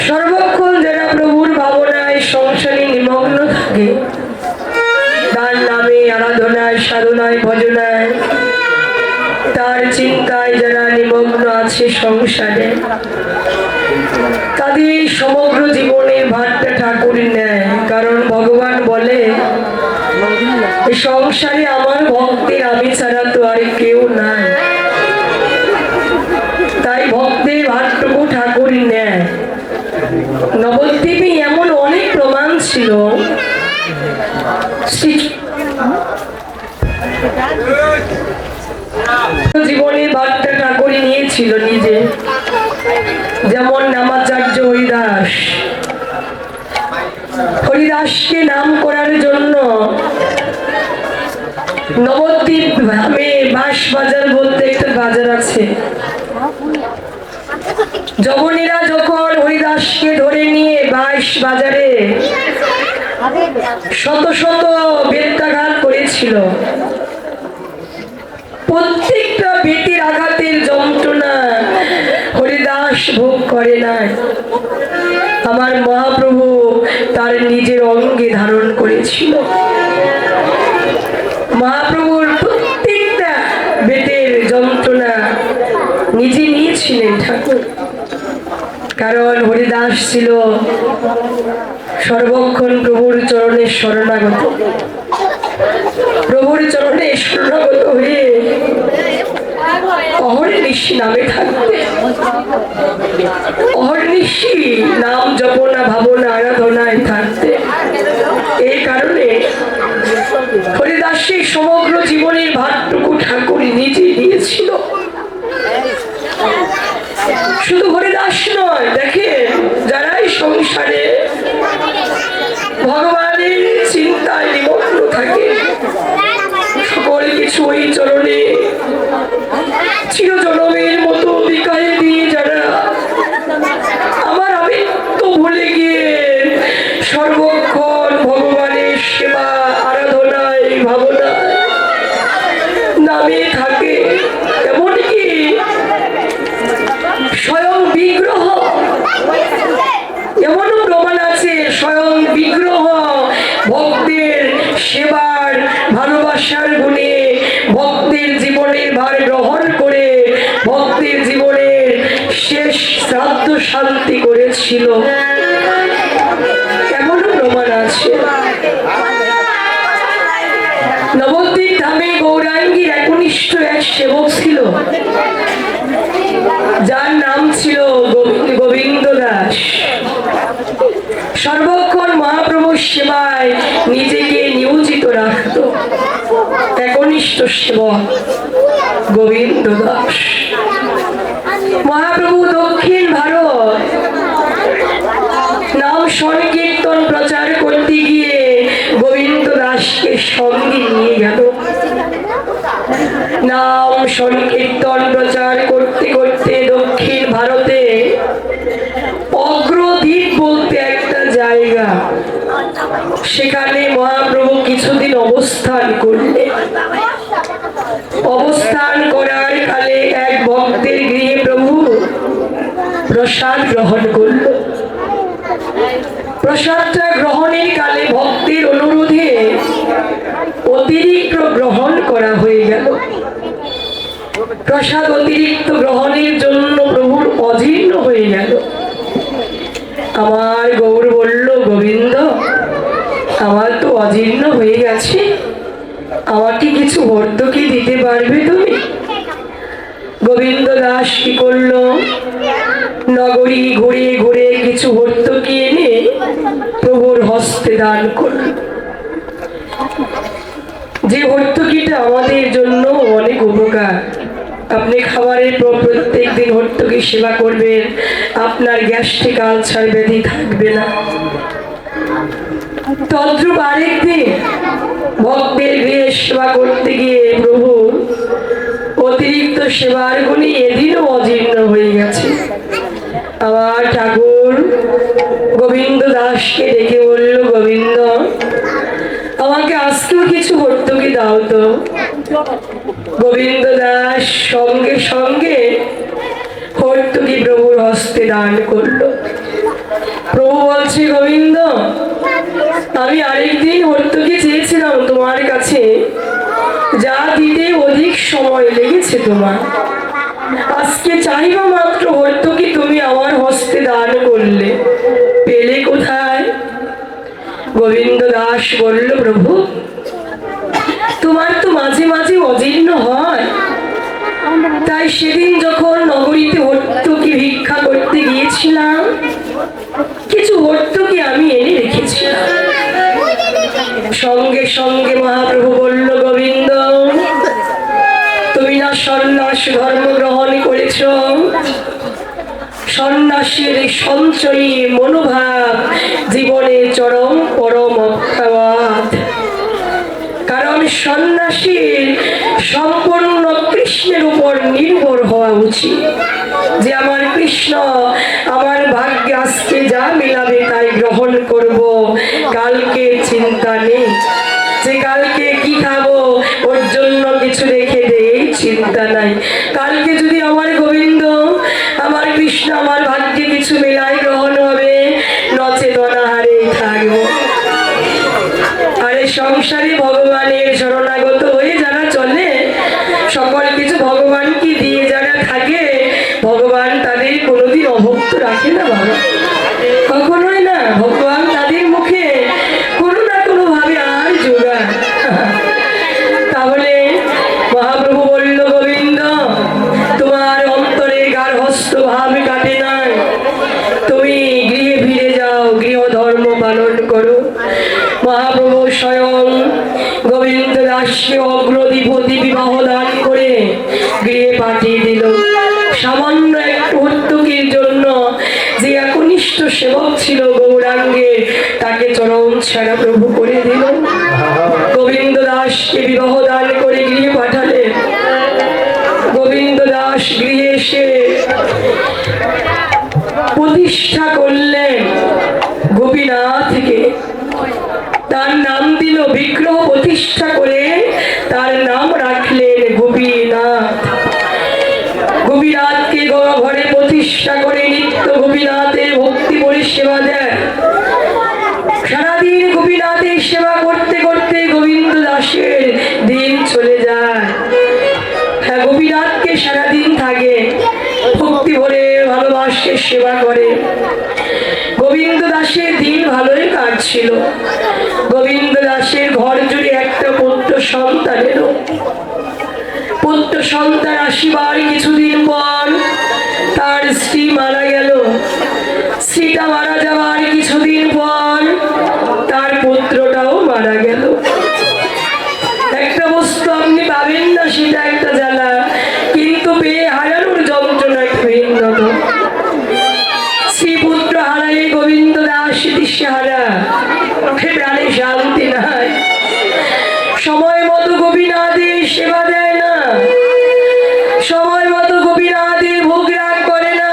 সর্বক্ষণ যারা প্রভুর ভাবনায় সংসারে নিমগ্ন থাকে, তার নামে আরাধনায় সাধনায় ভজনায় তার চিন্তায় যারা নিমগ্ন আছে সংসারে, তাদের সমগ্র জীবনের ভারটা ঠাকুর নেয়। কারণ ভগবান বলে, সংসারে আমার ভক্তের আমি ছাড়া তো আর কেউ নাই। তাই ভক্তের ভারটুকু ঠাকুর নেয়। নবদ্বীপে এমন অনেক প্রমাণ ছিল। জীবনের ভারটা ঠাকুরই নিয়েছিল নিজে। যেমন নামাচার্য হরিদাস, হরিদাসকে নাম করার জন্য নবদ্বীপ ধামে বাঁশ বাজার বলতে একটা বাজার আছে। জবনীরা যখন হরিদাসকে ধরে নিয়ে বাঁশ বাজারে শত শত বেত্রাঘাত করেছিল, প্রত্যেকটা বেতির আঘাতের যন্ত্রণা হরিদাস ভোগ করে নাই। আমার মহাপ্রভু তার নিজের অঙ্গে ধারণ করেছিল। মহাপ্রভুর প্রত্যেকটা বেতের যন্ত্রণা নিজে নিয়েছিলেন ঠাকুর। কারণ হরিদাস ছিল সর্বক্ষণ প্রভুর চরণে শরণাগত। প্রভুর চরণে শরণাগত হয়ে অহর্নিশি নামে থাকতে, অহর্নিশি নাম জপনা ভাবনা আরাধনায় থাকতে। এই কারণে হরিদাসের সমগ্র জীবনের ভারটুকু ঠাকুর নিজে নিয়েছিল। শুধু হরিদাস নয়, দেখে যারাই সংসারে ভগবানের চিন্তায় নিমগ্ন থাকে, সকল কিছু ওই চরণে চিরজনমের মতো বিকায় দিয়ে যারা আমার আমিত্ব ভুলে গিয়ে সর্বক্ষণ ভগবানের সেবা আরাধনায় ভাবনায় নামে থাকে। এমনকি স্বয়ং বিগ্রহ, এমনও প্রমাণ আছে স্বয়ং বিগ্রহ ভক্তের সেবার ভালোবাসার গুণে ভক্তের জীবনের ভার গ্রহণ করে ভক্তের জীবনের শেষ শ্রাদ্ধ শান্তি করেছিল। এমনও প্রমাণ আছে। নবদ্বীপ ধামে গৌরাঙ্গীর একনিষ্ঠ এক সেবক ছিল, যার নাম ছিল গোবিন্দ দাস। সর্বক্ষণ মহাপ্রভুর সেবায় নিজেকে নিয়োজিত রাখত। একনিষ্ঠ সেবক গোবিন্দ দাস। মহাপ্রভু দক্ষিণ ভারত নাম সংকীর্তন প্রচার করতে গিয়ে গোবিন্দ দাসকে সঙ্গে নিয়ে গেল। নাম সংকীর্তন প্রচার করতে করতে দক্ষিণ ভারতে অগ্রদ্বীপ বলতে একটা জায়গা, সেখানে মহাপ্রভু কিছুদিন অবস্থান করলেন। অবস্থান করার কালে এক ভক্তের গৃহে প্রভু প্রসাদ গ্রহণ করল। প্রসাদটা গ্রহণের কালে ভক্তের অনুরোধে অতিরিক্ত গ্রহণ করা হয়ে গেল। প্রসাদ অতিরিক্ত গ্রহণের জন্য প্রভুর অজীর্ণ হয়ে গেল। আমার গৌর বলল, গোবিন্দ আমার তো অজীর্ণ হয়ে গেছে, আমাকে কিছু ভর্তুকি দিতে পারবে তুমি? গোবিন্দ দাস কি করলো, নগরী ঘুরে ঘুরে কিছু ভর্তুকি এনে প্রভুর হস্তে দান করল। যে ভর্তুকিটা আমাদের জন্য অনেক উপকার। আপনি খাবারের প্রত্যেক দিন ভর্তুকি সেবা করবেন, আপনার গ্যাস্ট্রিক আলসার ব্যাধি থাকবে না। তদ্রূপ আরেকদিন ভক্তের গৃহে সেবা করতে গিয়ে প্রভু অতিরিক্ত সেবার গুণে এদিনও অজীর্ণ হয়ে গেছে। আমার ঠাকুর গোবিন্দ দাসকে ডেকে বলল, গোবিন্দ আমাকে আজকেও কিছু ভর্তুকি দাও তো। গোবিন্দ দাস সঙ্গে সঙ্গে ভর্তুকি প্রভুর হস্তে দান করল। প্রভু বলছে, গোবিন্দ, আমি আরেকদিন হর্তকি চেয়েছিলাম তোমার কাছে, যা দিতে অধিক সময় লেগেছে তোমার। আজকে চাইবা মাত্র হর্তকি তুমি আমার হস্তে দান করলে, পেলে কোথায়? গোবিন্দ দাস বলল, প্রভু, তোমার তো মাঝে মাঝে অজীর্ণ হয়, তাই সেদিন যখন নগরীতে হর্তকি ভিক্ষা করতে গিয়েছিলাম, কিছু হর্তকি আমি এনে রেখেছিলাম। সঙ্গে সঙ্গে মহাপ্রভু বলল, গোবিন্দ, তুমি না সন্ন্যাস ধর্ম গ্রহণ করেছ? সন্ন্যাসীর সঞ্চয়ী মনোভাব জীবনে চরম পরম অর্থাৎ। কারণ সন্ন্যাসীর সম্পূর্ণ কৃষ্ণের উপর নির্ভর হওয়া উচিত, যে আমার কৃষ্ণ আমার ভাগ্যে আজকে যা মিলাবে তাই গ্রহণ করব, কালকে চিন্তা নেই, যে কালকে কি খাবো ওর জন্য কিছু রেখে দে, চিন্তা নাই। কালকে যদি আমার গোবিন্দ আমার কৃষ্ণ আমার ভাগ্যে কিছু মেলাই গ্রহণ হবে, নচেত অনাহারে থাকবো। আরে সংসারে ভগবানের শরণাগত হয়ে যারা চলে, সকল কিছু ভগবানকে দিয়ে যারা থাকে, ভগবান তাদের কোনোদিন অভুক্ত রাখে না বাবা, কখনোই না। ভগবান তাদের মুখে কোনো না কোনো ভাবে আর জোগায়। তাহলে মহাপ্রভু বলল, গোবিন্দ, তোমার অন্তরে গার্হস্থ্য ভাব কাটে নাই, তুমি গৃহে ফিরে যাও, গৃহ ধর্ম পালন করো। মহাপ্রভু স্বয়ং গোবিন্দ দাসকে অগ্রদীপতি বিবাহ দান করে গৃহে পাঠিয়ে দিল। সামান্য একটু হর্তকির জন্য যে একনিষ্ঠ সেবক ছিল গৌরাঙ্গে, তাকে চরম ছাড়া প্রভু করে দিল। গোবিন্দ দাসকে বিবাহ দান করে গৃহে পাঠালেন। গোবিন্দ দাস গৃহে এসে প্রতিষ্ঠা করলেন গোপীনাথকে, তার নাম দিল, বিগ্রহ প্রতিষ্ঠা করে তার নাম রাখলেন গোপীনাথ। গোপীনাথকে ঘরে প্রতিষ্ঠা করে নিত্য গোপীনাথের ভক্তি পরিষেবা দেয়। সারাদিন গোপীনাথের সেবা করতে করতে গোবিন্দ দাসের দিন চলে যায়। হ্যাঁ, গোপীনাথকে সারাদিন থাকে, ভক্তি ভরে ভালোবাসে, সেবা করে। গোবিন্দ দাসের দিন ভালোই কাটছিল। গোবিন্দ দাসের ঘর জুড়ে একটা পুত্র সন্তান এলো। পুত্র সন্তান আসিবার কিছুদিন পর তার স্ত্রী মারা গেল। স্ত্রীটা মারা যাওয়ার কিছুদিন পর তার পুত্রটাও মারা গেল। একটা বস্তু আপনি পাবেন না, সেটা একটা জ্বালা, কিন্তু পেয়ে হারানোর যন্ত্রণা ভিন্ন। শ্রীপুত্র হারাই গোবিন্দ দাস দিশেহারা, প্রাণে শান্তি নাই। সময় মতো গোপীনাথের সেবা দেয় না, সময় মতো গোপীনাথের ভোগ রাগ করে না,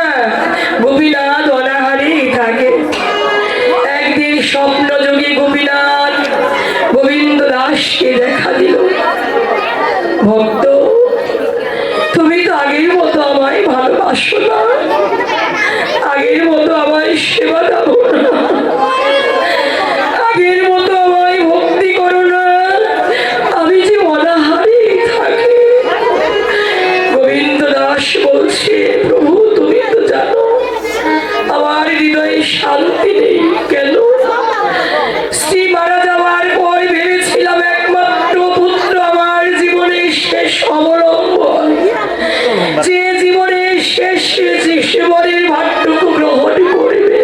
গোপীনাথ অনাহারেই থাকে। একদিন স্বপ্ন যোগে গোপীনাথ গোবিন্দ দাসকে দেখা দিল। ভক্ত, তুমি তো আগের মতো আমায় ভালোবাসো না, আগের মতো আমায় সেবা দাও না, আগের মতো আমায় ভক্তি করো না, আমি যে অনাহারে থাকি। গোবিন্দ দাস বলছে, প্রভু, তুমি তো জানো আমার হৃদয়ে শান্তি নেই। কেন? স্ত্রী মারা যাওয়ার পর ভেবেছিলাম একমাত্র পুত্র আমার জীবনের শেষ অবলম্বন, যে জীবনের শেষ জীবনের ভাটটুকু গ্রহণ করবে।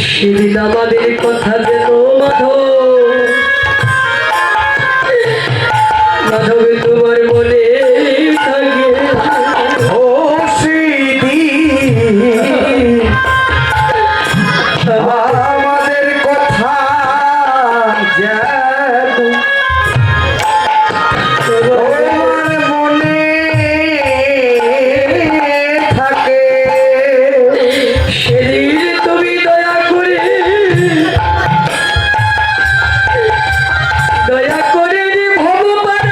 সেদিন আমাদের কথা যেন মাধব মাধব তোমার মনে থাকে ও সেদিন আমাদের কথা যেন তোমার মনে থাকে সেদিন তুমি দয়া করে ভগবান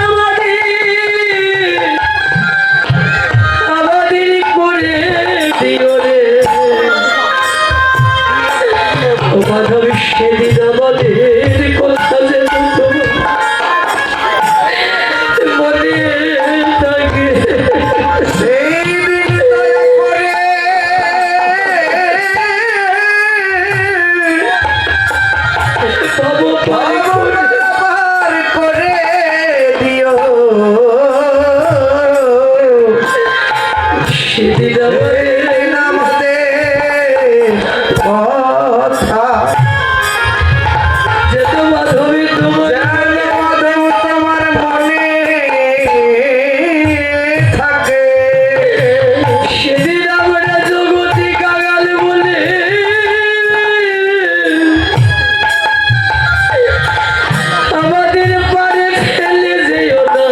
আমাদের করে দিও রে ও মাধব সেদিন আমাদের কথা যেন মনে থাকে সেই দিন দয়া করে ভগবান পার করে দিও সেদিন আমাদের আমাদের কথা যেত মাধবী তোমার যেন তোমার মনে থাকে সেদিন আমরা জগতে কাগাল বলে আমাদের পারে ফেলে যেও না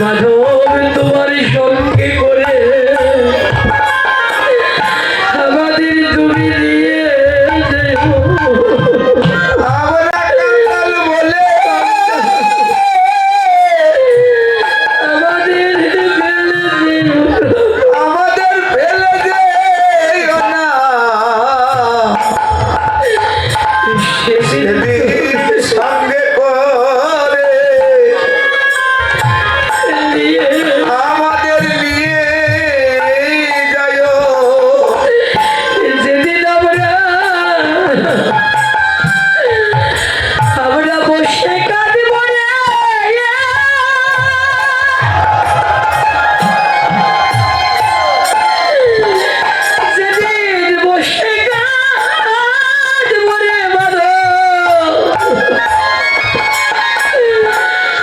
মাধব তোমার সঙ্গে করে আমাদের তুমি দিয়ে যেও আমরা কাঙাল বলে আমাদের ফেলে যেও আমাদের ফেলে যেও না সেদিন সেদিন সঙ্গে করে নিয়ে আমাদের নিয়ে যাও যেদিন আমরা বসে কাঁদব রে যেদিন বসে কাঁদব রে মাধব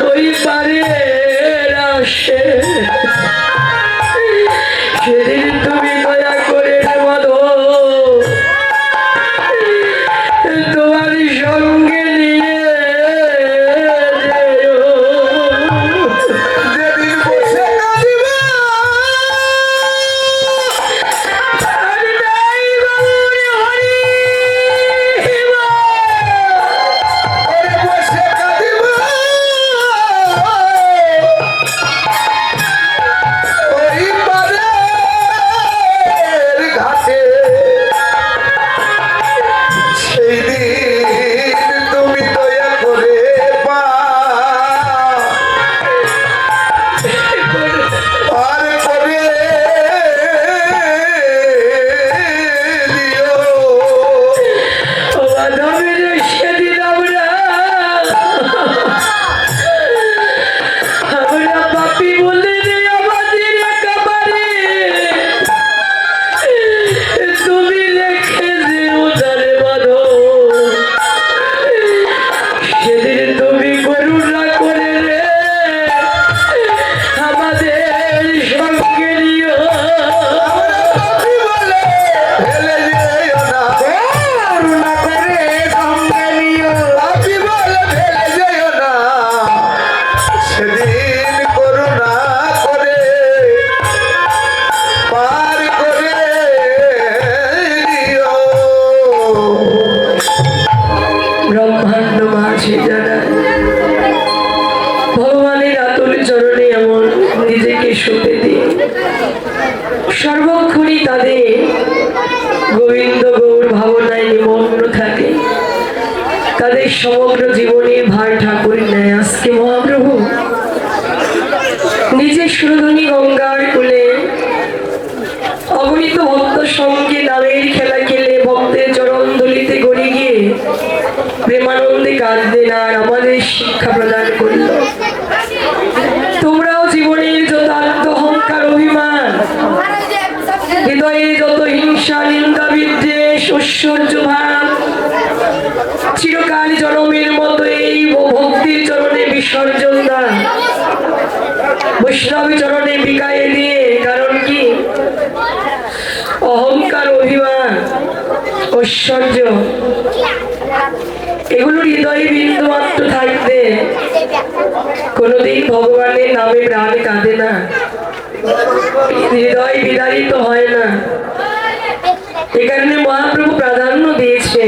ওই পারে আসে সেদিন তুমি দয়া করে মাধব তোমার সঙ্গে নিয়ে যেও। যেদিন বসে কাঁদিব হরি নাই বাবুর হরি ওরে বসে কাঁদিব ওই পারের ঘাটে সেই দিন তুমি দয়া করে পার করে দিও মাধবের সেদিন আমরা পাপি বলে আমাদের একেবারে তুমি লেখে যেও তারে মাধব সেদিন তুমি করুণা করে রে আমাদের সঙ্গে নিও আমরা পাপী বলে ফেলে যেও না করুণা করে সঙ্গে নিও পাপী বলে ফেলে যেও না সেদিন করুণা করে পার করে দিও ব্রহ্মাণ্ড মাঝে যারা ভগবানের আতুল চরণে এমন নিজেকে সঁপে দিয়ে সর্বক্ষণই তাদের গোবিন্দ গৌর ভাবনায় নিমগ্ন থাকে তাদের সমগ্র জীবনের ভার ঠাকুর নেয় আজকে মহাপ্রভু নিজের সুরধ্বনি গঙ্গার কুলে অগণিত ভক্ত সঙ্গে নামের খেলা খেলে ভক্তের চরণ দলিতে গড়ে গিয়ে প্রেমানন্দে কাঁদলেন আর আমাদের শিক্ষা প্রদান করল। তোমরাও জীবনের যত আত্মহংকার অভিমান হৃদয়ে যত ঐশ্বর্যবান চিরকাল জনমের মতো এই ভক্তির চরণে বিসর্জন দান, বৈষ্ণবী চরণে বিকায়ে দিয়ে। কারণ কি? অহংকার, অভিমান, ঐশ্বর্য এগুলো হৃদয়ে বিন্দু মাত্র থাকতে কোনোদিন ভগবানের নামে প্রাণ কাঁদে না, হৃদয় বিদারিত হয় না। এ কারণে মহাপ্রভু প্রাধান্য দিয়েছে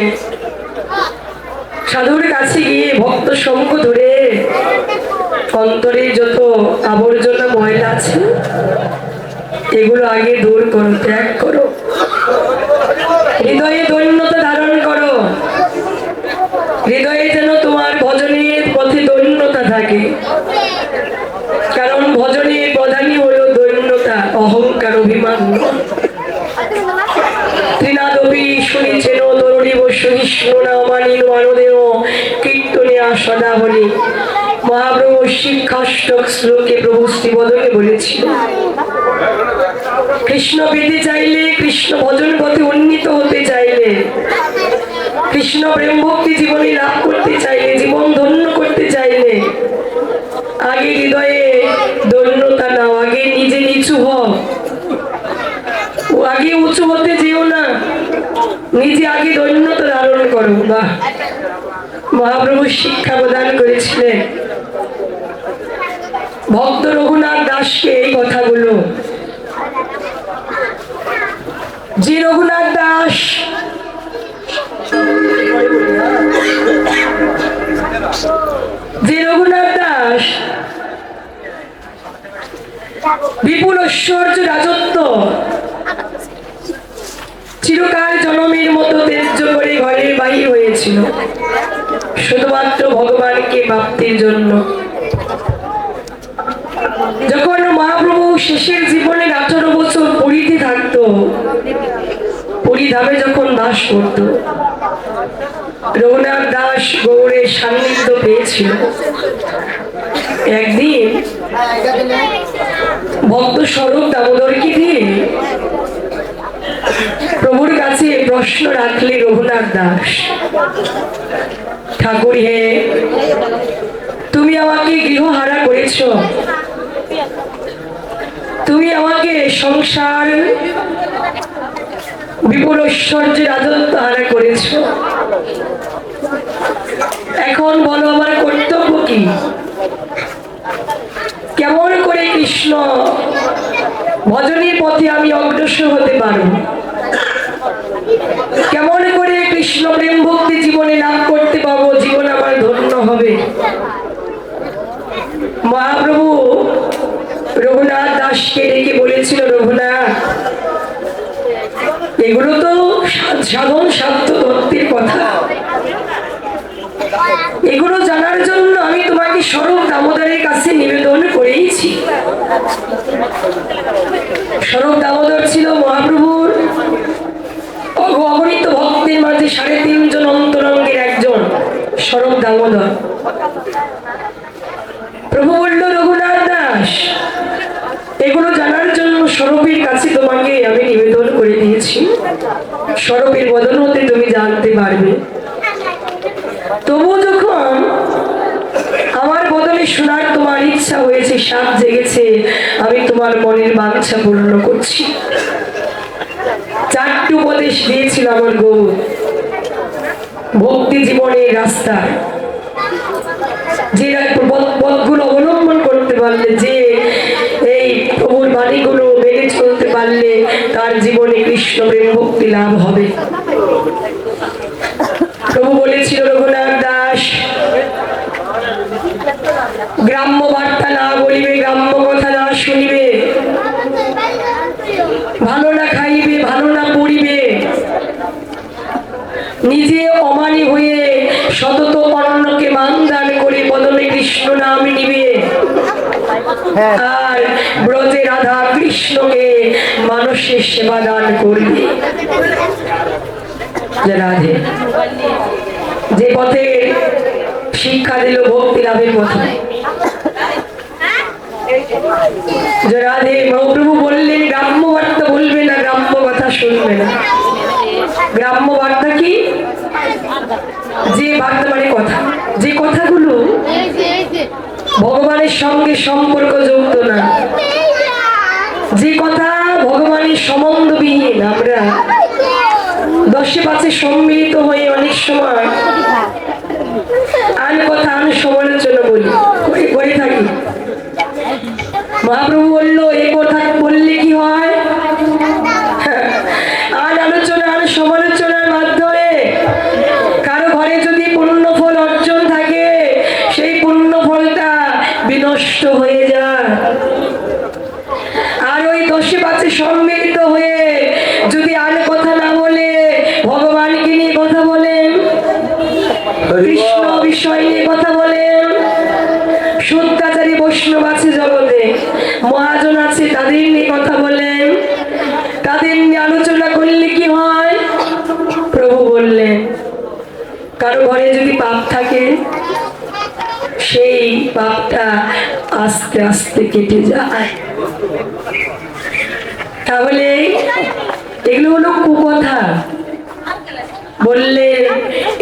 সাধুর কাছে গিয়ে ভক্ত সঙ্গ ধরে অন্তরে যত আবর্জনা ময়লা আছে এগুলো আগে দূর করো, ত্যাগ করো, হৃদয়ে দৈন্যতা ধারণ করো, হৃদয়ে যেন তোমার ভজনের পথে দৈন্যতা থাকে। কারণ ভজনের প্রধানই হলো দৈন্যতা, অহংকার, অভিমান। ত্রিনাদপি শুনিছেন তরুণীব সহিষ্ণু না অমানিন মানদেও কীর্তনে সদা বলি। মহাপ্রভু শিক্ষাষ্টক শ্লোকে প্রভু শ্রীবদনে বলেছিলেন, কৃষ্ণ পেতে চাইলে, কৃষ্ণ ভজন পথে উন্নীত হতে চাইলে, কৃষ্ণ প্রেম ভক্তি জীবনে লাভ করতে চাইলে, জীবন ধন্য করতে চাইলে আগে হৃদয়ে দৈন্যতা নাও, আগে নিজে নিচু হও। আগে উঁচু হতে যেও না, নিজে আগে দৈন্যতা ধারণ করো। বাহ, মহাপ্রভু শিক্ষা প্রদান করেছিলেন ভক্ত রঘুনাথ দাসকে এই কথাগুলো। যে রঘুনাথ দাস বিপুল ঐশ্বর্য রাজত্ব চিরকাল জনমের মতো তেজ্য করে ঘরের বাহির হয়েছিল শুধুমাত্র ভগবানকে প্রাপ্তির জন্য। যখন মহাপ্রভু শেষের জীবনে 18 বছর পুরীতে থাকত, পুরীধামে যখন বাস করত, রঘুনাথ দাস গৌড়ের সান্নিধ্য পেয়েছিল। একদিন ভক্ত স্বরূপ দামোদরকে দিয়ে প্রভুর কাছে প্রশ্ন রাখলে রঘুনাথ দাস, ঠাকুর হে, তুমি আমাকে গৃহহারা করেছ, তুমি আমাকে সংসার বিপুল ঐশ্বর্য রাজত্ব হারা করেছ, এখন বলো আমার কর্তব্য কি? কেমন করে কৃষ্ণ ভজনের পথে আমি অগ্রসর হতে পারব? কেমন করে কৃষ্ণ প্রেম ভক্তি জীবনে লাভ করতে পারবো? জীবন আমার ধন্য হবে। মহাপ্রভু রঘুনাথ দাসকে ডেকে বলেছিল, রঘুনাথ, এগুলো তো সাধন সাধ্য তত্ত্বের কথা, এগুলো জানার জন্য আমি তোমাকে স্বরূপ দামোদরের কাছে নিবেদন করেইছি। স্বরূপ দামোদর ছিল মহাপ্রভুর অগণিত ভক্তের মাঝে 3.5 জন অন্তরঙ্গের একজন, স্বরূপ দামোদর। প্রভু বলল, রঘুনাথ দাস, এগুলো জানার জন্য স্বরূপের কাছে তোমাকে আমি নিবেদন করে দিয়েছি, স্বরূপের বদন হতে তুমি জানতে পারবে। তবু যখন আমার বদলে শোনার তোমার ইচ্ছা হয়েছে, সাপ জেগেছে, আমি তোমার মনের বাঞ্ছা পূর্ণ করছি। 4টি উপদেশ দিয়েছিল আমার গৌর ভক্তি জীবনের রাস্তায়, যে পথগুলো অবলম্বন করতে পারলে, যে এই প্রভুর বাণীগুলো মেনে চলতে পারলে তার জীবনে কৃষ্ণ প্রেম ভক্তি লাভ হবে। প্রভু বলেছিল, রঘুনাথ দাস, গ্রাম্য বার্তা না বলিবে, গ্রাম্য কথা না শুনিবে, ভালো না খাইবে, ভালো না পড়িবে, নিজে অমানি হয়ে সতত অন্যকে মান দান করে বদলে কৃষ্ণ নাম নিবে, আর ব্রজে রাধা কৃষ্ণকে মানুষের সেবা দান করবে। রাধে যে পথে শিক্ষা দিল ভক্তি লাভের পথে, রাধে মহাপ্রভু বললেন, গ্রাম্য বার্তা বলবে না, গ্রাম্য কথা শুনবে না। গ্রাম্য সঙ্গে সম্পর্ক যুক্ত না, যে কথা ভগবানের সম্বন্ধবিহীন আমরা দশে পাঁচে সম্মিলিত হয়ে অনেক সময় আন কথা আন সমালোচনা বলি করে থাকি। মহাপ্রভু বললো এই কথা বললে কি হয়, আন আলোচনা আন সমালোচনার মাধ্যমে কারো ঘরে যদি পুণ্য ফল অর্জন থাকে সেই পুণ্য ফলটা বিনষ্ট হয়ে যায়। আর ওই দশে পাঁচে সম্মিলিত হয়ে যদি আর কথা না বলে ভগবানকে নিয়ে কথা বলেন, কৃষ্ণ বিষয় নিয়ে কথা বলেন, শুদ্ধাচারী বৈষ্ণব আছে জগতে, মহাজন আছে, তাদের নিয়ে কথা বলেন, তাদের নিয়ে আলোচনা করলে কি হয়? প্রভু বললেন কারো ঘরে যদি পাপ থাকে সেই পাপটা আস্তে আস্তে কেটে যায়। তাহলে এগুলো হলো কুকথা। বললে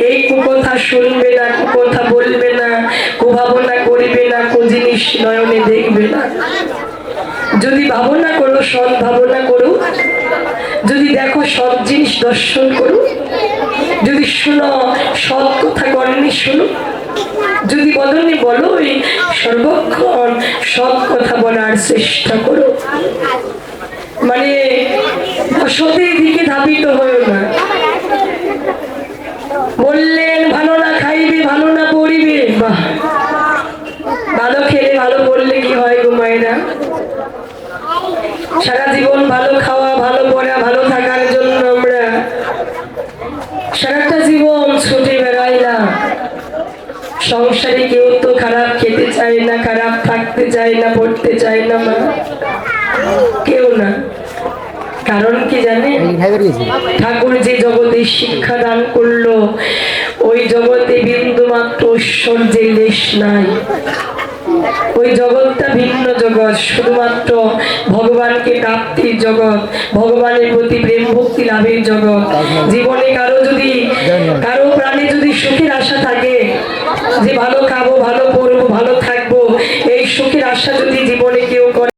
এই কুকথা শুনবে না, কুকথা বলবে না, কুভাবনা করবে না, কু জিনিস নয়নে দেখবে না। যদি ভাবনা করো সৎ ভাবনা করো, যদি দেখো সৎ জিনিস দর্শন করো, যদি শুনো সৎ কথা কর্ণে শুনো, যদি বদনে বলো সর্বক্ষণ সৎ কথা বলার চেষ্টা করো। মানে অসতের দিকে ধাবিত হয়েও না। বললেন ভালো না খাইবে, ভালো না পড়িবে, বাহ, ভালো খেলে ভালো পড়লে কি হয় গো মায়েরা? সারা জীবন ভালো খাওয়া, ভালো পড়া, ভালো থাকার জন্য আমরা সারাটা জীবন ছুটে বেড়াইলাম। সংসারে কেউ তো খারাপ খেতে চায় না, খারাপ থাকতে চায় না, পড়তে চায় না, মা কেউ না। কারণ কি জানে? ঠাকুর যে জগতে শিক্ষা দান করলো ওই জগতে বিন্দু মাত্র ঐশ্বর্যের লেশ নাই। ওই জগৎটা ভিন্ন জগৎ, শুধুমাত্র ভগবানকে প্রাপ্তির জগৎ, ভগবানের প্রতি প্রেম ভক্তি লাভের জগৎ। জীবনে কারো প্রাণে যদি সুখের আশা থাকে, যে ভালো খাবো, ভালো পড়বো, ভালো থাকবো, এই সুখের আশা যদি জীবনে কেউ করে